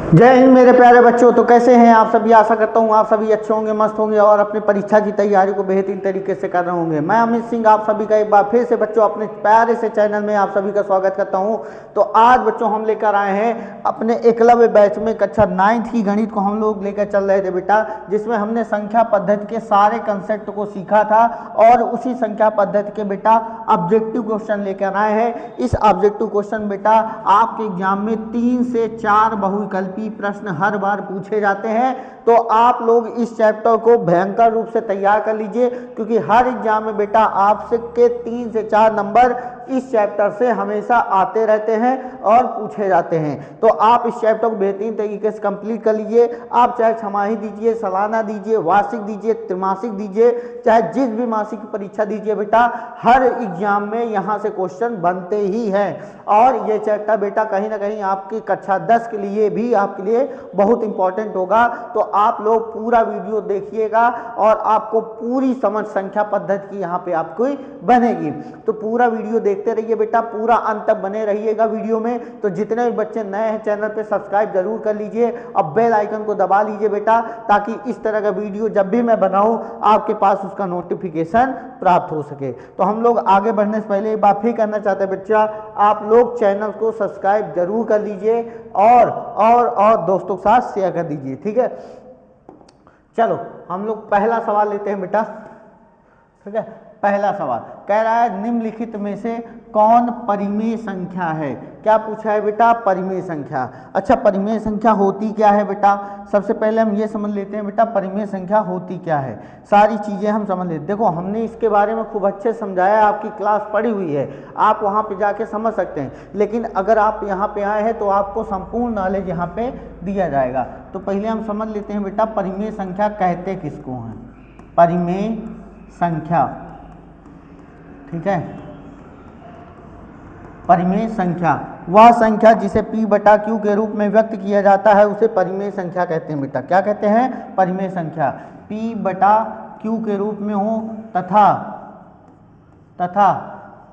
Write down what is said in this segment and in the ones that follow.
जय हिंद मेरे प्यारे बच्चों। तो कैसे हैं आप सभी। आशा करता हूँ आप सभी अच्छे होंगे, मस्त होंगे और अपनी परीक्षा की तैयारी को बेहतरीन तरीके से कर रहे होंगे। मैं अमित सिंह आप सभी का एक बार फिर से बच्चों अपने प्यारे से चैनल में आप सभी का स्वागत करता हूँ। तो आज बच्चों हम लेकर आए हैं अपने एकलव्य बैच में कक्षा 9th की गणित को हम लोग लेकर चल रहे थे बेटा, जिसमें हमने संख्या पद्धति के सारे कंसेप्ट को सीखा था और उसी संख्या पद्धति के बेटा ऑब्जेक्टिव क्वेश्चन लेकर आए हैं। इस ऑब्जेक्टिव क्वेश्चन बेटा आपके एग्जाम में 3 से 4 बहुविकल्पी प्रश्न हर बार पूछे जाते हैं। तो आप लोग इस चैप्टर को भयंकर रूप से तैयार कर लीजिए, क्योंकि हर एग्जाम में बेटा आपसे के 3 से 4 नंबर इस चैप्टर से हमेशा आते रहते हैं और पूछे जाते हैं। तो आप इस चैप्टर को बेहतरीन तरीके से कंप्लीट कर लीजिए। आप चाहे छमाही दीजिए, सालाना दीजिए, वार्षिक दीजिए, त्रिमासिक दीजिए, चाहे जिस भी मासिक की परीक्षा दीजिए बेटा, हर एग्जाम में यहाँ से क्वेश्चन बनते ही हैं। और ये चैप्टर बेटा कहीं ना कहीं आपकी कक्षा 10 के लिए भी आपके लिए बहुत इंपॉर्टेंट होगा। तो आप लोग पूरा वीडियो देखिएगा और आपको पूरी समझ संख्या पद्धति की यहाँ पे आपको बनेगी। तो पूरा वीडियो देखते रहिए बेटा, पूरा अंत तक बने रहिएगा वीडियो में। तो जितने भी बच्चे नए हैं चैनल पे सब्सक्राइब जरूर कर लीजिए और बेल आइकन को दबा लीजिए बेटा, ताकि इस तरह का वीडियो जब भी मैं बनाऊं आपके पास उसका नोटिफिकेशन प्राप्त हो सके। तो हम लोग आगे बढ़ने से पहले एक बात फिर करना चाहते हैं बच्चा, आप लोग चैनल को सब्सक्राइब जरूर कर लीजिए और दोस्तों के साथ शेयर कर दीजिए, ठीक है। चलो हम लोग पहला सवाल लेते हैं बेटा, ठीक है। पहला सवाल कह रहा है निम्नलिखित में से कौन परिमेय संख्या है। क्या पूछा है बेटा, परिमेय संख्या। अच्छा, परिमेय संख्या होती क्या है बेटा, सबसे पहले हम ये समझ लेते हैं बेटा परिमेय संख्या होती क्या है। सारी चीजें हम समझ लेते। देखो हमने इसके बारे में खूब अच्छे से समझाया, आपकी क्लास पड़ी हुई है, आप वहाँ पे जाके समझ सकते हैं। लेकिन अगर आप यहाँ पे आए हैं तो आपको संपूर्ण नॉलेज यहाँ पे दिया जाएगा। तो पहले हम समझ लेते हैं बेटा परिमेय संख्या कहते किसको हैं। परिमेय संख्या, ठीक है। परिमेय संख्या वह संख्या जिसे P बटा Q के रूप में व्यक्त किया जाता है उसे परिमेय संख्या कहते हैं बेटा। क्या कहते हैं, परिमेय संख्या। P बटा Q के रूप में हो तथा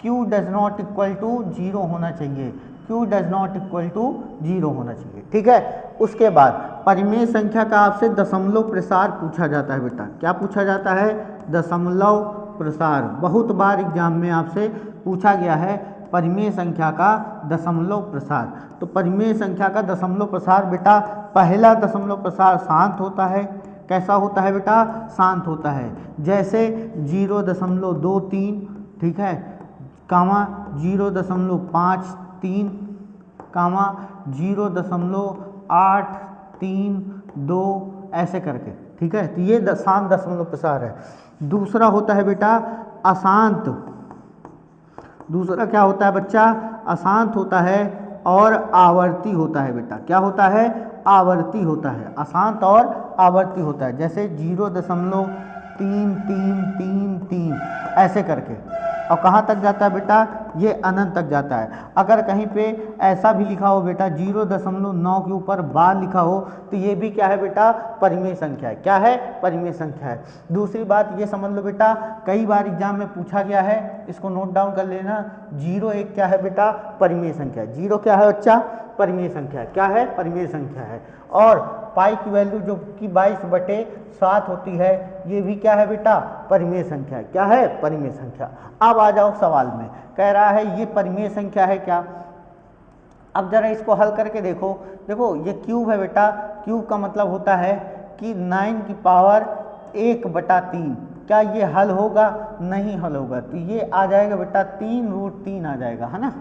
Q does not equal to 0 होना चाहिए। Q does not equal to 0 होना चाहिए, ठीक है। उसके बाद परिमेय संख्या का आपसे दशमलव प्रसार पूछा जाता है बेटा। क्या पूछा जाता है, दशमलव प्रसार। बहुत बार एग्जाम में आपसे पूछा गया है परिमेय संख्या का दशमलव प्रसार। तो परिमेय संख्या का दशमलव प्रसार बेटा, पहला दशमलव प्रसार शांत होता है। कैसा होता है बेटा, शांत होता है। जैसे 0.23, ठीक है, कामा 0.53, कामा 0.832 ऐसे करके, ठीक है। तो ये शांत दशमलव प्रसार है। दूसरा होता है बेटा अशांत। दूसरा क्या होता है बच्चा, अशांत होता है और आवर्ती होता है बेटा। क्या होता है, आवर्ती होता है। अशांत और आवर्ती होता है। जैसे 0.3333 ऐसे करके, और कहाँ तक जाता है बेटा, ये अनंत तक जाता है। अगर कहीं पे ऐसा भी लिखा हो बेटा 0.9 के ऊपर बार लिखा हो तो ये भी क्या है बेटा, परिमेय संख्या है। क्या है, परिमेय संख्या है। दूसरी बात ये समझ लो बेटा, कई बार एग्जाम में पूछा गया है, इसको नोट डाउन कर लेना। 0 एक क्या है बेटा, परिमेय संख्या। 0 क्या है बच्चा, परिमेय संख्या। क्या है, परिमेय संख्या है। और पाई की वैल्यू जो कि 22/7 होती है, ये भी क्या है बेटा, परिमेय संख्या। क्या है, परिमेय संख्या। अब आ जाओ सवाल में, कह रहा है ये परिमेय संख्या है क्या। अब जरा इसको हल करके देखो। देखो ये क्यूब है बेटा, क्यूब का मतलब होता है कि 9 की पावर 1/3। क्या ये हल होगा, नहीं हल होगा। तो ये आ जाएगा बेटा 3√3 आ जाएगा, है ना।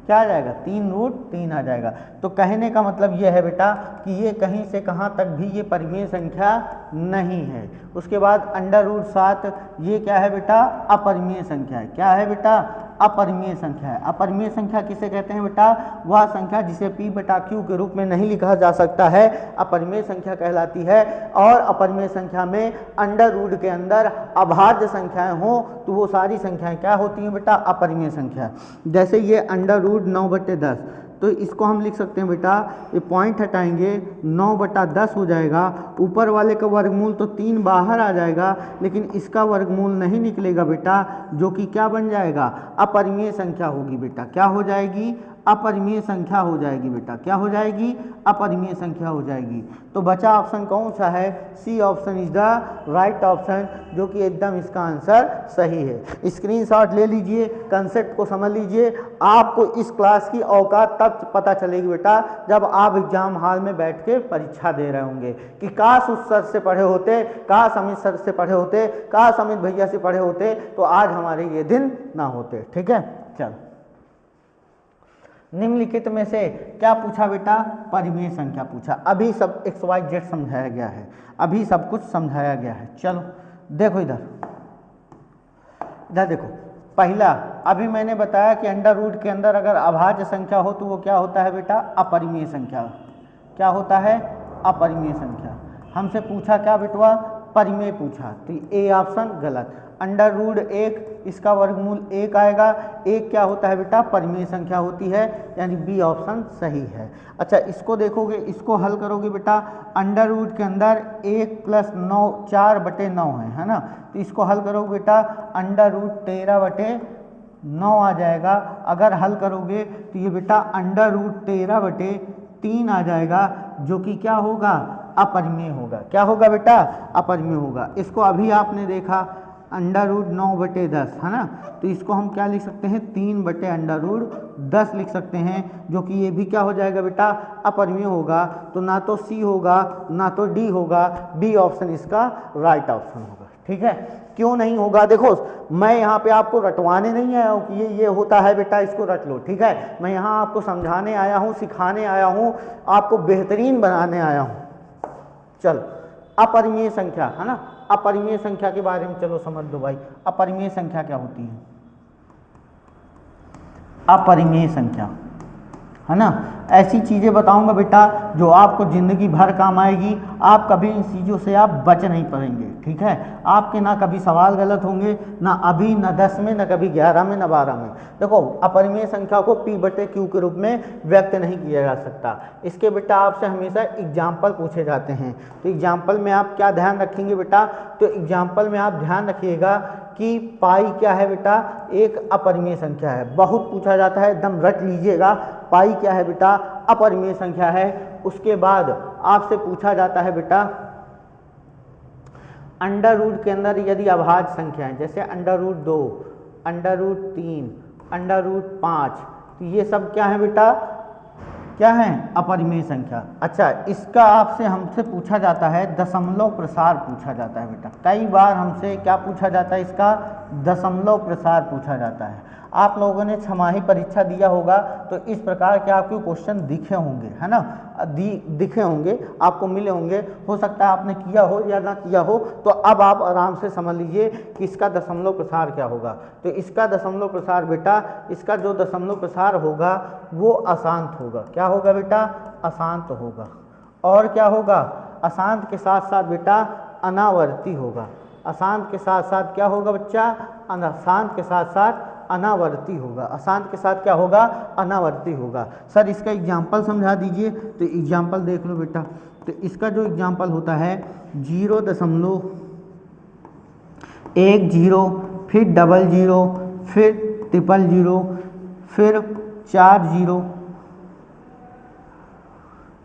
क्या आ जाएगा, 3√3 आ जाएगा। तो कहने का मतलब ये है बेटा कि ये कहीं से कहाँ तक भी ये परिमेय संख्या नहीं है। उसके बाद √7, ये क्या है बेटा, अपरिमेय संख्या है। क्या है बेटा, अपरिमेय संख्या है। अपरिमेय संख्या किसे कहते हैं बेटा, वह संख्या जिसे P बटा Q के रूप में नहीं लिखा जा सकता है, अपरिमेय संख्या कहलाती है। और अपरिमेय संख्या में अंडर रूट के अंदर अभाज्य संख्याएं हो तो वो सारी संख्याएं क्या होती हैं बेटा, अपरिमेय संख्या। जैसे ये √9/10, तो इसको हम लिख सकते हैं बेटा, ये पॉइंट हटाएंगे 9/10 हो जाएगा। ऊपर वाले का वर्गमूल तो 3 बाहर आ जाएगा, लेकिन इसका वर्गमूल नहीं निकलेगा बेटा, जो कि क्या बन जाएगा, अपरिमेय संख्या होगी बेटा। क्या हो जाएगी, अपरिमेय संख्या हो जाएगी बेटा। क्या हो जाएगी, अपरिमेय संख्या हो जाएगी। तो बचा ऑप्शन कौन सा है, C option is the right option, जो कि एकदम इसका आंसर सही है। स्क्रीनशॉट ले लीजिए, कंसेप्ट को समझ लीजिए। आपको इस क्लास की औकात तब पता चलेगी बेटा जब आप एग्जाम हॉल में बैठ के परीक्षा दे रहे होंगे कि काश उस सर से पढ़े होते, काश अमित सर से पढ़े होते, काश अमित भैया से पढ़े होते, तो आज हमारे ये दिन ना होते। ठीक है, चल निम्नलिखित में से क्या पूछा बेटा, परिमेय संख्या पूछा। अभी सब XYZ समझाया गया है, अभी सब कुछ समझाया गया है। चलो देखो इधर, इधर देखो। पहला, अभी मैंने बताया कि अंडर रूट के अंदर अगर अभाज्य संख्या हो तो वो क्या होता है बेटा, अपरिमेय संख्या। क्या होता है, अपरिमेय संख्या। हमसे पूछा क्या बेटवा, परिमेय पूछा, तो ए ऑप्शन गलत। अंडर रूट 1, इसका वर्गमूल 1 आएगा। 1 क्या होता है बेटा, परिमेय संख्या होती है, यानी बी ऑप्शन सही है। अच्छा इसको देखोगे, इसको हल करोगे बेटा, अंडर रूट के अंदर 1 + 9 4/9 है ना, तो इसको हल करोगे बेटा, अंडर रूट 13/9 आ जाएगा। अगर हल करोगे तो ये बेटा अंडर रूट 13/3 आ जाएगा, जो कि क्या होगा, अपरिमेय होगा। क्या होगा बेटा, अपरिमेय होगा। इसको अभी आपने देखा अंडर रूट 9/10 है ना, तो इसको हम क्या लिख सकते हैं, 3/√10 लिख सकते हैं, जो कि ये भी क्या हो जाएगा बेटा, अपरिमेय होगा। तो ना तो सी होगा ना तो डी होगा, बी ऑप्शन इसका राइट ऑप्शन होगा। ठीक है, क्यों नहीं होगा, देखो मैं यहाँ पे आपको रटवाने नहीं आया हूँ कि ये होता है बेटा इसको रट लो। ठीक है, मैं यहाँ आपको समझाने आया हूँ, सिखाने आया हूँ, आपको बेहतरीन बनाने आया हूँ। चल अपरिमेय संख्या है ना, अपरिमेय संख्या के बारे में चलो समझ दो भाई। अपरिमेय संख्या क्या होती है, अपरिमेय संख्या है ना, ऐसी चीज़ें बताऊंगा बेटा जो आपको ज़िंदगी भर काम आएगी। आप कभी इन चीज़ों से आप बच नहीं पाएंगे। ठीक है, आपके ना कभी सवाल गलत होंगे, ना अभी, ना 10 में, ना कभी 11 में, ना 12 में। देखो अपरिमेय संख्या को P/Q के रूप में व्यक्त नहीं किया जा सकता। इसके बेटा आपसे हमेशा एग्जाम्पल पूछे जाते हैं, तो एग्जाम्पल में आप क्या ध्यान रखेंगे बेटा, तो एग्जाम्पल में आप ध्यान रखिएगा कि पाई क्या है बेटा, एक अपरिमेय संख्या है। बहुत पूछा जाता है, एकदम रट लीजिएगा। पाई क्या है बेटा, अपरिमेय संख्या है। उसके बाद आपसे पूछा जाता है बेटा अंडर रूट के अंदर यदि अभाज्य संख्या है, जैसे under root 2, under root 3, under root 5, तो ये सब क्या है बेटा, क्या है, अपरिमेय संख्या। अच्छा इसका आपसे हमसे पूछा जाता है दशमलव प्रसार पूछा जाता है बेटा। कई बार हमसे क्या पूछा जाता है, इसका दशमलव प्रसार पूछा जाता है। आप लोगों ने छमाही परीक्षा दिया होगा, तो इस प्रकार के आपके क्वेश्चन दिखे होंगे, है ना, दिखे होंगे, आपको मिले होंगे। हो सकता है आपने किया हो या ना किया हो, तो अब आप आराम से समझ लीजिए कि इसका दशमलव प्रसार क्या होगा। तो इसका दशमलव प्रसार बेटा, इसका जो दशमलव प्रसार होगा वो अशांत होगा। क्या होगा बेटा, अशांत होगा। और क्या होगा, अशांत के साथ साथ बेटा अनावर्ती होगा। अशांत के साथ साथ क्या होगा बच्चा, अशांत के साथ साथ अनावर्ती होगा। अशांत के साथ क्या होगा, अनावर्ती होगा। सर इसका एग्जाम्पल समझा दीजिए, तो एग्जाम्पल देख लो बेटा। तो इसका जो एग्जाम्पल होता है 0.10, फिर 00, फिर 000, फिर 40,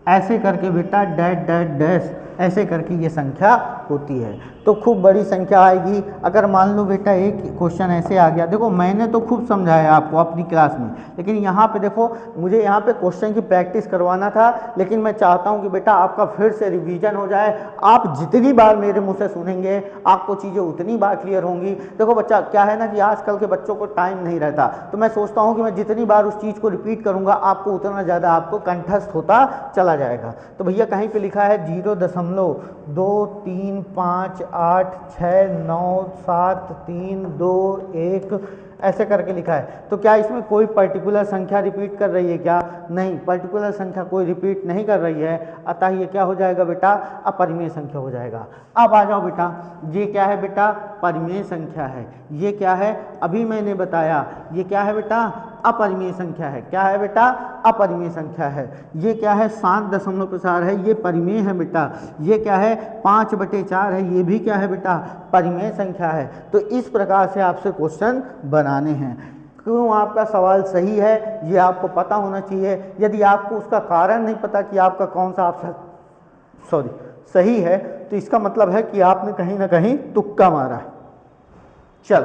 ऐसे करके बेटा डैश डैश डैश ऐसे करके ये संख्या होती है। तो खूब बड़ी संख्या आएगी। अगर मान लो बेटा एक क्वेश्चन ऐसे आ गया, देखो मैंने तो खूब समझाया आपको अपनी क्लास में, लेकिन यहाँ पे देखो मुझे यहाँ पे क्वेश्चन की प्रैक्टिस करवाना था, लेकिन मैं चाहता हूँ कि बेटा आपका फिर से रिवीजन हो जाए। आप जितनी बार मेरे मुँह से सुनेंगे आपको चीज़ें उतनी बार क्लियर होंगी। देखो बच्चा क्या है ना कि आजकल के बच्चों को टाइम नहीं रहता, तो मैं सोचता हूँ कि मैं जितनी बार उस चीज़ को रिपीट करूँगा आपको उतना ज़्यादा आपको कंठस्थ होता चला जाएगा। तो भैया कहीं पे लिखा है 0.23585697321 ऐसे करके लिखा है। तो क्या इसमें कोई पर्टिकुलर संख्या रिपीट कर रही है क्या, नहीं, पर्टिकुलर संख्या कोई रिपीट नहीं कर रही है, अतः ये क्या हो जाएगा बेटा, अपरिमेय संख्या हो जाएगा। अब आ जाओ बेटा, ये क्या है बेटा, परिमेय संख्या है। ये क्या है, अभी मैंने बताया, ये क्या है बेटा, अपरिमेय संख्या है। क्या है बेटा? अपरिमेय संख्या है। ये क्या है? 7.4 है, ये परिमेय है बेटा। ये क्या है? 5/4 है, ये भी क्या है बेटा? परिमेय संख्या है। तो इस प्रकार से आपसे क्वेश्चन बनाने हैं। क्यों आपका सवाल सही है ये आपको पता होना चाहिए। यदि आपको उसका कारण नहीं पता कि आपका कौन सा ऑप्शन सही है, तो इसका मतलब है कि आपने कहीं ना कहीं तुक्का मारा है। चल,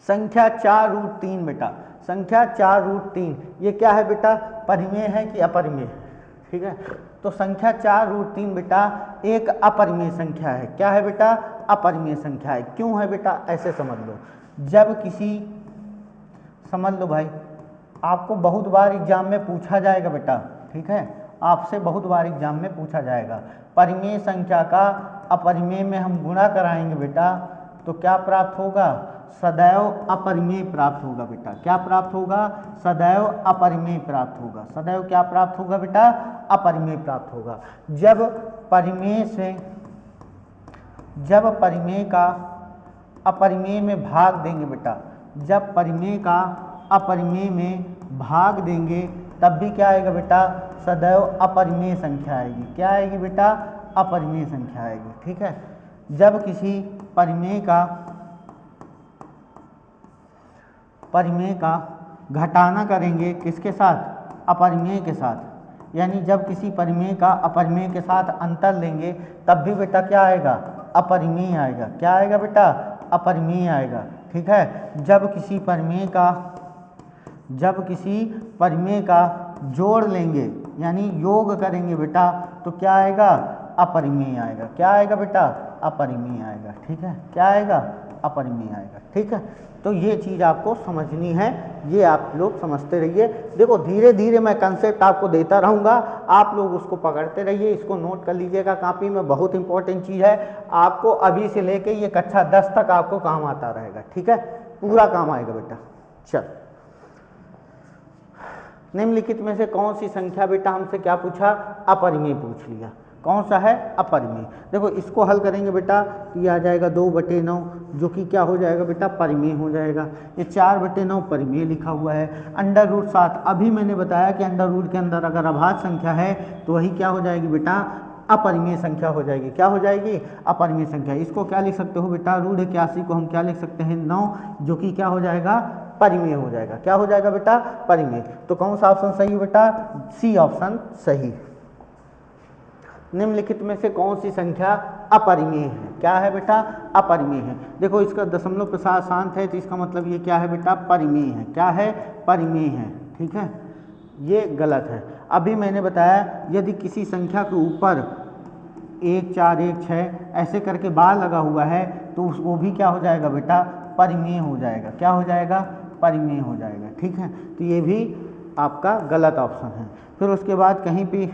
संख्या 4√3 बेटा, संख्या 4√3 ये क्या है बेटा? परिमेय है कि अपरिमेय? ठीक है, तो संख्या 4√3 बेटा एक अपरिमेय संख्या है। क्या है बेटा? अपरिमेय संख्या है। क्यों है बेटा? ऐसे समझ लो, जब किसी, समझ लो भाई, आपको बहुत बार एग्जाम में पूछा जाएगा बेटा, ठीक है, आपसे बहुत बार एग्जाम में पूछा जाएगा, परिमेय संख्या का अपरिमेय में हम गुणा कराएंगे बेटा, तो क्या प्राप्त होगा? सदैव अपरिमेय प्राप्त होगा बेटा। क्या प्राप्त होगा? सदैव अपरिमेय प्राप्त होगा। सदैव क्या प्राप्त होगा बेटा? अपरिमेय प्राप्त होगा। जब परिमेय का अपरिमेय में भाग देंगे बेटा, जब परिमेय का अपरिमेय में भाग देंगे, तब भी क्या आएगा बेटा? सदैव अपरिमेय संख्या आएगी। क्या आएगी बेटा? अपरिमेय संख्या आएगी। ठीक है, जब किसी परिमेय का घटाना करेंगे, किसके साथ? अपरिमेय के साथ। यानी जब किसी परिमेय का अपरिमेय के साथ अंतर लेंगे, तब भी बेटा क्या आएगा? अपरिमेय आएगा। क्या आएगा बेटा? अपरिमेय आएगा। ठीक है, जब किसी परिमेय का जोड़ लेंगे, यानी योग करेंगे बेटा, तो क्या आएगा? अपरिमेय आएगा। क्या आएगा बेटा? अपरिमेय आएगा। ठीक है, क्या आएगा? अपरिमेय आएगा। ठीक है, तो ये चीज़ आपको समझनी है, ये आप लोग समझते रहिए। देखो धीरे धीरे मैं कंसेप्ट आपको देता रहूँगा, आप लोग उसको पकड़ते रहिए, इसको नोट कर लीजिएगा कापी में। बहुत इंपॉर्टेंट चीज़ है, आपको अभी से लेके ये कक्षा 10 तक आपको काम आता रहेगा। ठीक है, पूरा काम आएगा बेटा। चल, निम्नलिखित में से कौन सी संख्या बेटा, हमसे क्या पूछा? अपरिमेय पूछ लिया। कौन सा है? अपरिमेय। देखो इसको हल करेंगे बेटा, तो ये आ जाएगा 2/9, जो कि क्या हो जाएगा बेटा? परिमेय हो जाएगा। ये 4/9 परिमेय लिखा हुआ है। √7, अभी मैंने बताया कि अंडर रूट के अंदर अगर अभाज्य संख्या है तो वही क्या हो जाएगी बेटा? अपरिमेय संख्या हो जाएगी। क्या हो जाएगी? अपरिमेय संख्या। इसको क्या लिख सकते हो बेटा? √81 को हम क्या लिख सकते हैं? 9, जो कि क्या हो जाएगा? परिमेय हो जाएगा। क्या हो जाएगा बेटा? परिमेय। तो कौन सा ऑप्शन सही है बेटा? सी ऑप्शन सही। निम्नलिखित में से कौन सी संख्या अपरिमेय है? क्या है बेटा? अपरिमेय है। देखो इसका दशमलव प्रसार शांत है, तो इसका मतलब ये क्या है बेटा? परिमेय है। क्या है? परिमेय है। ठीक है, ये गलत है। अभी मैंने बताया यदि किसी संख्या के ऊपर 1 4 1 6 ऐसे करके बार लगा हुआ है, तो वो भी क्या हो जाएगा बेटा? परिमेय हो जाएगा। क्या हो जाएगा? परिमेय हो जाएगा। ठीक है, तो ये भी आपका गलत ऑप्शन है। फिर उसके बाद कहीं भी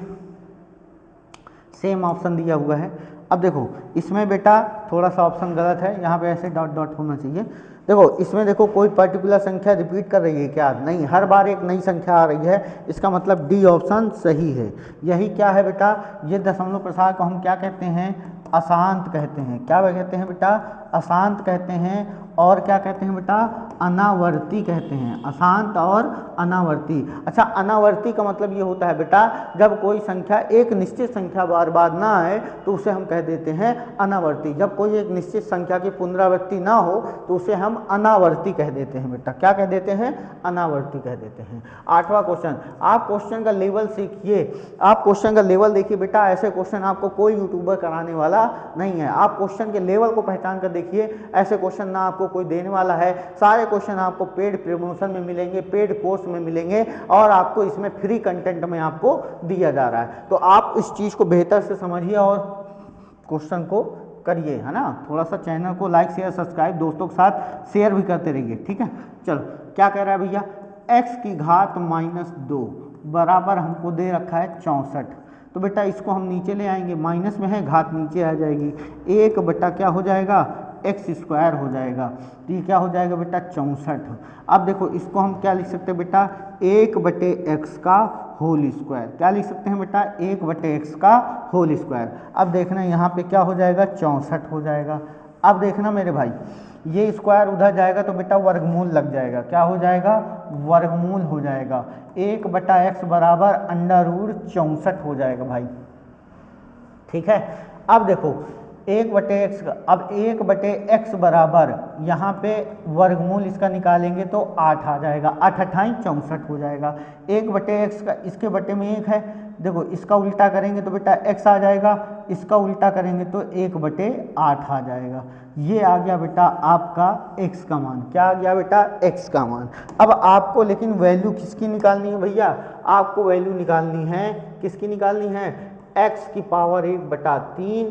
सेम ऑप्शन दिया हुआ है। अब देखो इसमें बेटा थोड़ा सा ऑप्शन गलत है, यहाँ पे ऐसे डॉट डॉट होना चाहिए। देखो इसमें देखो कोई पर्टिकुलर संख्या रिपीट कर रही है क्या? नहीं, हर बार एक नई संख्या आ रही है। इसका मतलब डी ऑप्शन सही है। यही क्या है बेटा? ये दशमलव प्रसार को हम क्या कहते हैं? अशांत कहते हैं। क्या कहते हैं बेटा? अशांत कहते हैं। और क्या कहते हैं बेटा? अनावर्ती कहते हैं। अशांत और अनावर्ती। अच्छा, अनावर्ती का मतलब ये होता है बेटा, जब कोई संख्या एक निश्चित संख्या बार बार ना आए तो उसे हम कह देते हैं अनावर्ती। जब कोई एक निश्चित संख्या की पुनरावृत्ति ना हो तो उसे हम अनावर्ती कह देते हैं बेटा। क्या कह देते हैं? अनावर्ती कह देते हैं। 8वां क्वेश्चन, आप क्वेश्चन का लेवल सीखिए। आप क्वेश्चन का लेवल देखिए बेटा, ऐसे क्वेश्चन आपको कोई यूट्यूबर कराने वाला नहीं है। आप क्वेश्चन के लेवल को पहचान कर देखिए, ऐसे क्वेश्चन ना आपको कोई देने वाला है। सारे क्वेश्चन आपको पेड प्रमोशन में मिलेंगे, पेड कोर्स में मिलेंगे, और आपको इसमें फ्री कंटेंट में आपको दिया जा रहा है। तो आप इस चीज़ को बेहतर से समझिए और क्वेश्चन को करिए, है ना। थोड़ा सा चैनल को लाइक शेयर सब्सक्राइब दोस्तों के साथ शेयर भी करते रहिए। ठीक है, चलो क्या कह रहा है भैया? x की घात -2 बराबर हमको दे रखा है 64। तो बेटा इसको हम नीचे ले आएंगे, माइनस में है, घात नीचे आ जाएगी। 1 बटा क्या हो जाएगा? x² हो जाएगा। तो ये क्या हो जाएगा बेटा? 64। अब देखो इसको हम क्या लिख सकते हैं बेटा? 1/x का होल स्क्वायर। क्या लिख सकते हैं बेटा? 1/x का होल स्क्वायर। अब देखना यहाँ पे क्या हो जाएगा? 64 हो जाएगा। अब देखना मेरे भाई, ये स्क्वायर उधर जाएगा तो बेटा वर्गमूल लग जाएगा, क्या हो जाएगा, वर्गमूल हो जाएगा। 1/x बराबर √64 हो जाएगा भाई, ठीक है। अब देखो 1/x का, अब 1/x बराबर यहाँ पे वर्गमूल इसका निकालेंगे तो 8 आ जाएगा, 8 अट्ठाई 64 हो जाएगा। 1/x का, इसके बटे में 1 है, देखो इसका उल्टा करेंगे तो बेटा x आ जाएगा, इसका उल्टा करेंगे तो 1/8 आ जाएगा। ये आ गया बेटा आपका x का मान, क्या आ गया बेटा, x का मान। अब आपको लेकिन वैल्यू किसकी निकालनी है भैया, आपको वैल्यू निकालनी है, किसकी निकालनी है, x की पावर 1/3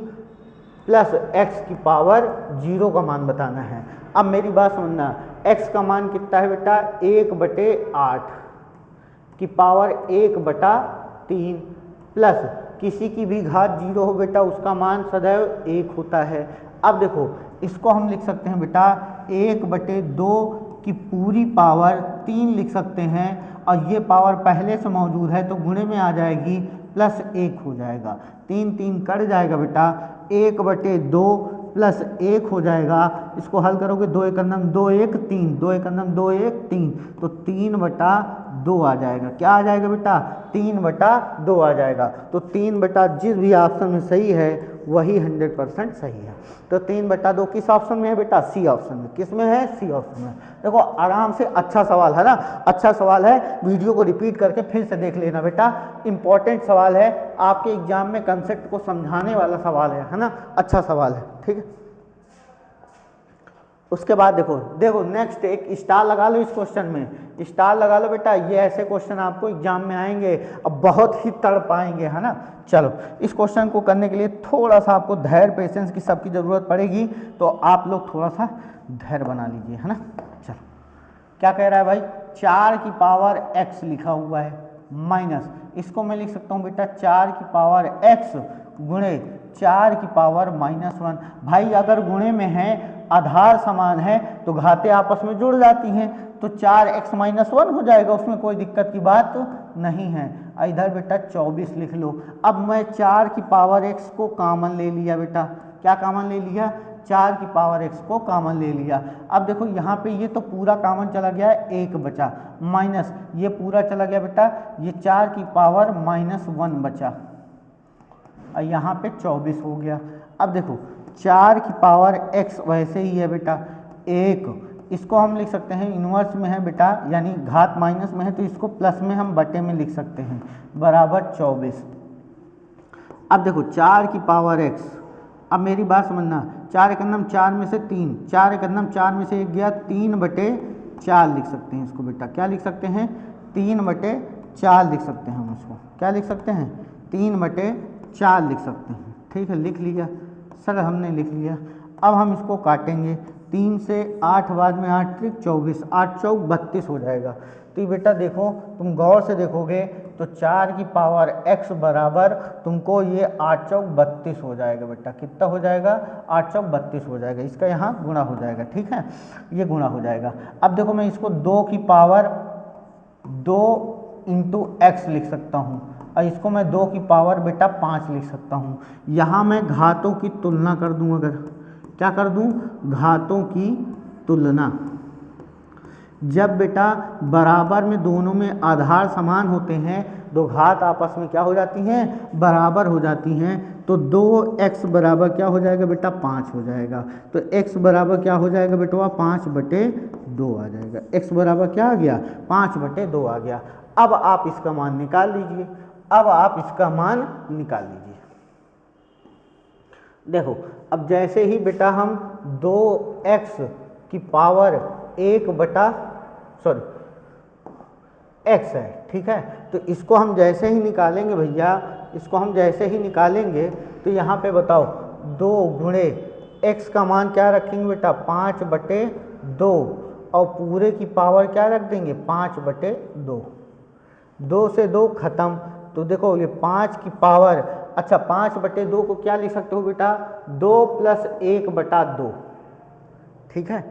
प्लस x की पावर 0 का मान बताना है। अब मेरी बात सुनना, x का मान कितना है बेटा, 1/8 की पावर 1/3 प्लस किसी की भी घात 0 हो बेटा उसका मान सदैव 1 होता है। अब देखो इसको हम लिख सकते हैं बेटा 1/2 की पूरी पावर 3 लिख सकते हैं, और ये पावर पहले से मौजूद है तो गुणे में आ जाएगी प्लस 1 हो जाएगा, 3 3 कट जाएगा बेटा, 1/2 प्लस 1 हो जाएगा। इसको हल करोगे 2 1 2 1 3, 2 1 2 1 3, तो 3/2 आ जाएगा, क्या आ जाएगा बेटा, 3/2 आ जाएगा। तो 3 जिस भी ऑप्शन में सही है वही 100% सही है। तो 3/2 किस ऑप्शन में है बेटा, सी ऑप्शन में। किस में है, सी ऑप्शन में। देखो आराम से, अच्छा सवाल है ना, अच्छा सवाल है, वीडियो को रिपीट करके फिर से देख लेना बेटा, इंपॉर्टेंट सवाल है, आपके एग्जाम में कंसेप्ट को समझाने वाला सवाल है ना, अच्छा सवाल है, ठीक है। उसके बाद देखो नेक्स्ट एक स्टार लगा लो, इस क्वेश्चन में स्टार लगा लो बेटा, ये ऐसे क्वेश्चन आपको एग्जाम में आएंगे, अब बहुत ही तड़ पाएंगे, है ना। चलो इस क्वेश्चन को करने के लिए थोड़ा सा आपको धैर्य पेशेंस की सबकी ज़रूरत पड़ेगी, तो आप लोग थोड़ा सा धैर्य बना लीजिए, है ना। चलो क्या कह रहा है भाई, 4 की पावर x लिखा हुआ है माइनस, इसको मैं लिख सकता हूँ बेटा 4 की पावर x गुणे 4 की पावर -1। भाई अगर गुणे में है, आधार समान है तो घातें आपस में जुड़ जाती हैं, तो 4x - 1 हो जाएगा, उसमें कोई दिक्कत की बात नहीं है। इधर बेटा 24 लिख लो। अब मैं 4 की पावर x को कॉमन ले लिया बेटा, क्या कॉमन ले लिया, 4 की पावर x को कॉमन ले लिया। अब देखो यहाँ पे ये तो पूरा कॉमन चला गया है, 1 बचा, माइनस ये पूरा चला गया बेटा, ये 4 की पावर -1 बचा, और यहाँ पे 24 हो गया। अब देखो 4 की पावर x वैसे ही है बेटा 1, इसको हम लिख सकते हैं, इन्वर्स में है बेटा, यानी घात माइनस में है तो इसको प्लस में हम बटे में लिख सकते हैं, बराबर 24। अब देखो 4 की पावर x, अब मेरी बात समझना, 4 एकम 4 में से 3, 4 एकम 4 में से 1 गया, 3/4 लिख सकते हैं इसको बेटा, क्या लिख सकते हैं, 3/4 लिख सकते हैं हम इसको, क्या लिख सकते हैं, 3/4 लिख सकते हैं, ठीक है, लिख लिया सर, हमने लिख लिया। अब हम इसको काटेंगे, 3 से 8 बाद में 8 त्रिक 24, 8 चौक 32 हो जाएगा। तो ये बेटा देखो, तुम गौर से देखोगे तो 4 की पावर x बराबर तुमको ये 8 चौक 32 हो जाएगा बेटा, कितना हो जाएगा, 8 चौक 32 हो जाएगा, इसका यहाँ गुणा हो जाएगा, ठीक है, ये गुणा हो जाएगा। अब देखो मैं इसको 2 की पावर 2 × x लिख सकता हूँ, और इसको मैं 2 की पावर बेटा 5 लिख सकता हूँ। यहाँ मैं घातों की तुलना कर दूँ, अगर क्या कर दूँ, घातों की तुलना, जब बेटा बराबर में दोनों में आधार समान होते हैं, दो घात आपस में क्या हो जाती हैं, बराबर हो जाती हैं, तो 2x बराबर क्या हो जाएगा बेटा, 5 हो जाएगा। तो x बराबर क्या हो जाएगा बेटा, 5/2 आ जाएगा, x बराबर क्या आ गया, 5/2 आ गया। अब आप इसका मान निकाल लीजिए, अब आप इसका मान निकाल लीजिए। देखो अब जैसे ही बेटा हम 2x की पावर x है, ठीक है, तो इसको हम जैसे ही निकालेंगे भैया, इसको हम जैसे ही निकालेंगे तो यहाँ पे बताओ 2 गुणे x का मान क्या रखेंगे बेटा, 5/2, और पूरे की पावर क्या रख देंगे, 5/2, 2 से 2 खत्म, तो देखो ये 5 की पावर, अच्छा 5/2 को क्या लिख सकते हो बेटा, 2 + 1/2, ठीक है,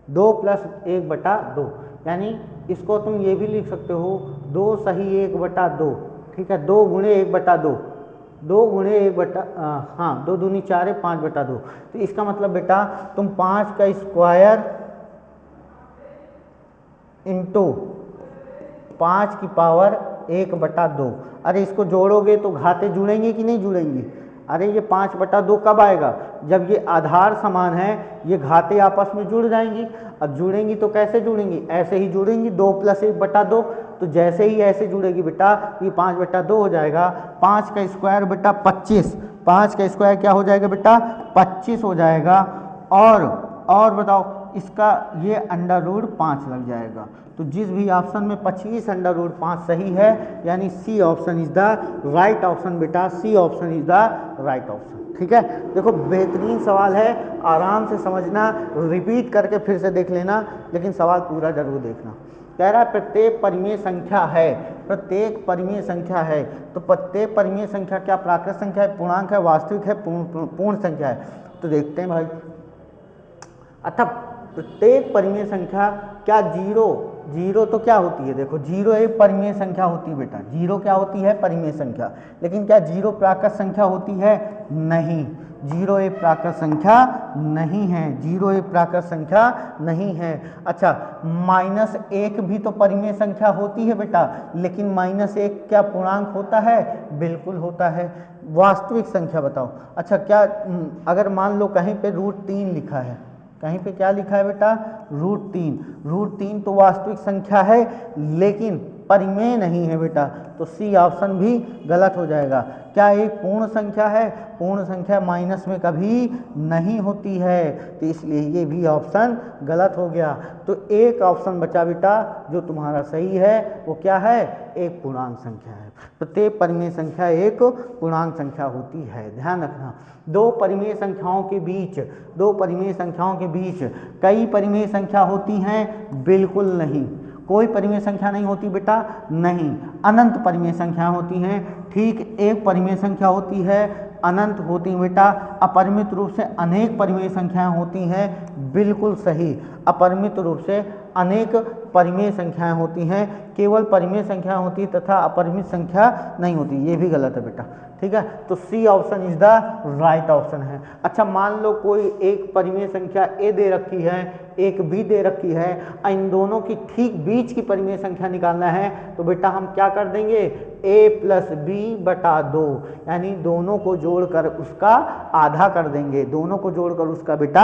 2 + 1/2, यानी इसको तुम ये भी लिख सकते हो 2 सही 1/2, ठीक है, 2 गुणे 1/2, 2 गुणे 1 बटा हाँ 2 दूनी 4 है, 5 बटा 2। तो इसका मतलब बेटा तुम 5 का स्क्वायर इंटू 5 की पावर 1 बटा 2। अरे इसको जोड़ोगे तो घाते जुड़ेंगे कि नहीं जुड़ेंगे? अरे ये 5 बटा 2 कब आएगा? जब ये आधार समान है, ये घाते आपस में जुड़ जाएंगी। अब जुड़ेंगी तो कैसे जुड़ेंगी? ऐसे ही जुड़ेंगी, 2 + 1 बटा 2। तो जैसे ही ऐसे जुड़ेगी बेटा, ये 5 बटा 2 हो जाएगा। 5 का स्क्वायर बेटा 25, 5 का स्क्वायर क्या हो जाएगा बेटा? 25 हो जाएगा। और बताओ इसका ये √5 लग जाएगा। तो जिस भी ऑप्शन में 25 √5 सही है, यानी C option is the right option बेटा, C option is the right option. ठीक है, देखो बेहतरीन सवाल है, आराम से समझना, रिपीट करके फिर से देख लेना, लेकिन सवाल पूरा जरूर देखना। कह रहा है प्रत्येक परिमेय संख्या है, प्रत्येक परिमेय संख्या है। तो प्रत्येक परिमेय संख्या क्या प्राकृत संख्या है, पूर्णांक है, वास्तविक है, पूर्ण संख्या है? तो देखते हैं भाई। अतः प्रत्येक परिमेय संख्या क्या जीरो तो क्या होती है? देखो जीरो एक परिमेय संख्या होती है बेटा, जीरो क्या होती है? परिमेय संख्या। लेकिन क्या जीरो प्राकृत संख्या होती है? नहीं, जीरो एक प्राकृत संख्या नहीं है, जीरो एक प्राकृत संख्या नहीं है। अच्छा, -1 भी तो परिमेय संख्या होती है बेटा, लेकिन -1 क्या पूर्णांक होता है? बिल्कुल होता है। वास्तविक संख्या बताओ। अच्छा, क्या अगर मान लो कहीं पे √3 लिखा है, कहीं पे क्या लिखा है बेटा? √3 तो वास्तविक संख्या है, लेकिन परिमेय नहीं है बेटा। तो सी ऑप्शन भी गलत हो जाएगा। क्या एक पूर्ण संख्या है? पूर्ण संख्या माइनस में कभी नहीं होती है, तो इसलिए ये भी ऑप्शन गलत हो गया। तो एक ऑप्शन बचा बेटा जो तुम्हारा सही है, वो क्या है? एक पूर्णांक संख्या है। प्रत्येक परिमेय संख्या एक पूर्णांक संख्या होती है, ध्यान रखना। दो परिमेय संख्याओं के बीच कई परिमेय संख्या होती हैं? बिल्कुल नहीं। कोई परिमेय संख्या नहीं होती बेटा, नहीं। अनंत परिमेय संख्या होती हैं। ठीक, एक परिमेय संख्या होती है, अनंत होती है बेटा। अपरिमित रूप से अनेक परिमेय संख्याएं होती हैं, बिल्कुल सही। अपरिमित रूप से अनेक परिमेय संख्याएं होती हैं, केवल परिमेय संख्या होती है तथा अपरिमित संख्या नहीं होती, ये भी गलत है बेटा। ठीक है, तो C option is the right option है। अच्छा, मान लो कोई एक परिमेय संख्या ए दे रखी है, एक बी दे रखी है, इन दोनों की ठीक बीच की परिमेय संख्या निकालना है, तो बेटा हम क्या कर देंगे? a + b बटा 2, यानी दोनों को जोड़कर उसका आधा कर देंगे, दोनों को जोड़कर उसका बेटा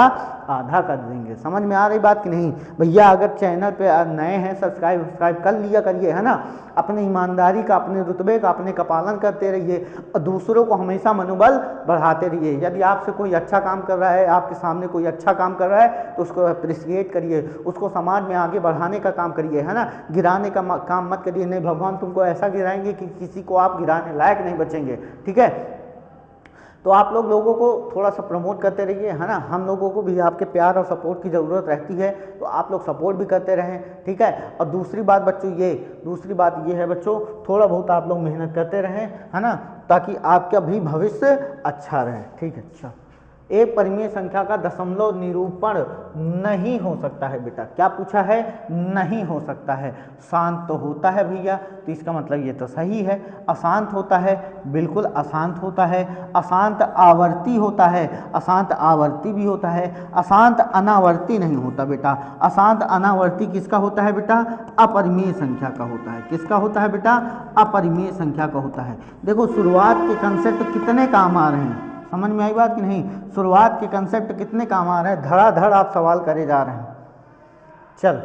आधा कर देंगे। समझ में आ रही बात कि नहीं भैया? अगर चैनल पे नए हैं, सब्सक्राइब कर लिया करिए, है ना। अपनी ईमानदारी का, अपने रुतबे का, अपने का पालन करते रहिए और दूसरों को हमेशा मनोबल बढ़ाते रहिए। यदि आपसे कोई अच्छा काम कर रहा है, आपके सामने कोई अच्छा काम कर रहा है, तो उसको अप्रिशिएट करिए, उसको समाज में आगे बढ़ाने का काम करिए, है ना। गिराने का काम मत करिए, नहीं भगवान तुमको ऐसा गिराएंगे कि किसी को आप गिराने लायक नहीं बचेंगे। ठीक है, तो आप लोगों को थोड़ा सा प्रमोट करते रहिए, है ना। हम लोगों को भी आपके प्यार और सपोर्ट की ज़रूरत रहती है, तो आप लोग सपोर्ट भी करते रहें। ठीक है, और दूसरी बात ये है बच्चों, थोड़ा बहुत आप लोग मेहनत करते रहें, है ना, ताकि आपका भी भविष्य अच्छा रहे। ठीक है, अच्छा, एक परिमेय संख्या का दशमलव निरूपण नहीं हो सकता है बेटा। क्या पूछा है? नहीं हो सकता है। शांत तो होता है भैया, तो इसका मतलब ये तो सही है। अशांत होता है? बिल्कुल अशांत होता है। अशांत आवर्ती होता है? अशांत आवर्ती भी होता है। अशांत अनावर्ती नहीं होता बेटा। अशांत अनावर्ती किसका होता है बेटा? अपरिमेय संख्या का होता है। किसका होता है बेटा? अपरिमेय संख्या का होता है। देखो शुरुआत के कंसेप्ट कितने काम आ रहे हैं, समझ में आई बात कि नहीं? शुरुआत के कंसेप्ट कितने काम आ रहे हैं, धड़ाधड़ आप सवाल करे जा रहे हैं। चल,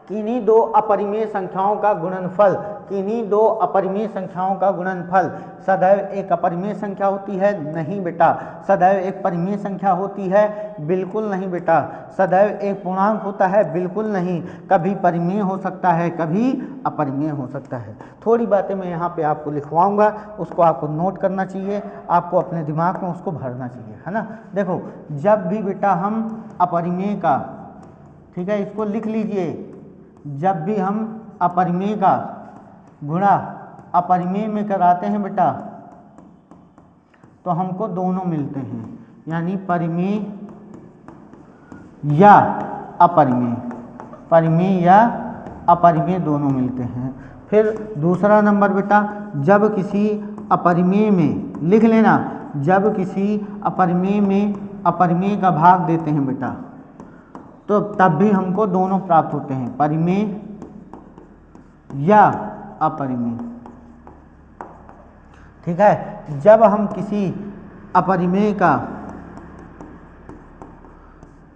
किन्हीं दो अपरिमेय संख्याओं का गुणनफल, किन्हीं दो अपरिमेय संख्याओं का गुणनफल सदैव एक अपरिमेय संख्या होती है? नहीं बेटा। सदैव एक परिमेय संख्या होती है? बिल्कुल नहीं बेटा। सदैव एक पूर्णांक होता है? बिल्कुल नहीं। कभी परिमेय हो सकता है, कभी अपरिमेय हो सकता है। थोड़ी बातें मैं यहाँ पे आपको लिखवाऊंगा, उसको आपको नोट करना चाहिए, आपको अपने दिमाग में उसको भरना चाहिए, है ना। देखो, जब भी बेटा हम अपरिमेय का, ठीक है, इसको लिख लीजिए, जब भी हम अपरिमेय का गुणा अपरिमेय में कराते हैं बेटा, तो हमको दोनों मिलते हैं, यानी परिमेय या अपरिमेय, परिमेय या अपरिमेय दोनों मिलते हैं। फिर दूसरा नंबर बेटा, जब किसी अपरिमेय में, लिख लेना, जब किसी अपरिमेय में अपरिमेय का भाग देते हैं बेटा, तो तब भी हमको दोनों प्राप्त होते हैं, परिमेय या अपरिमेय। ठीक है, जब हम किसी अपरिमेय का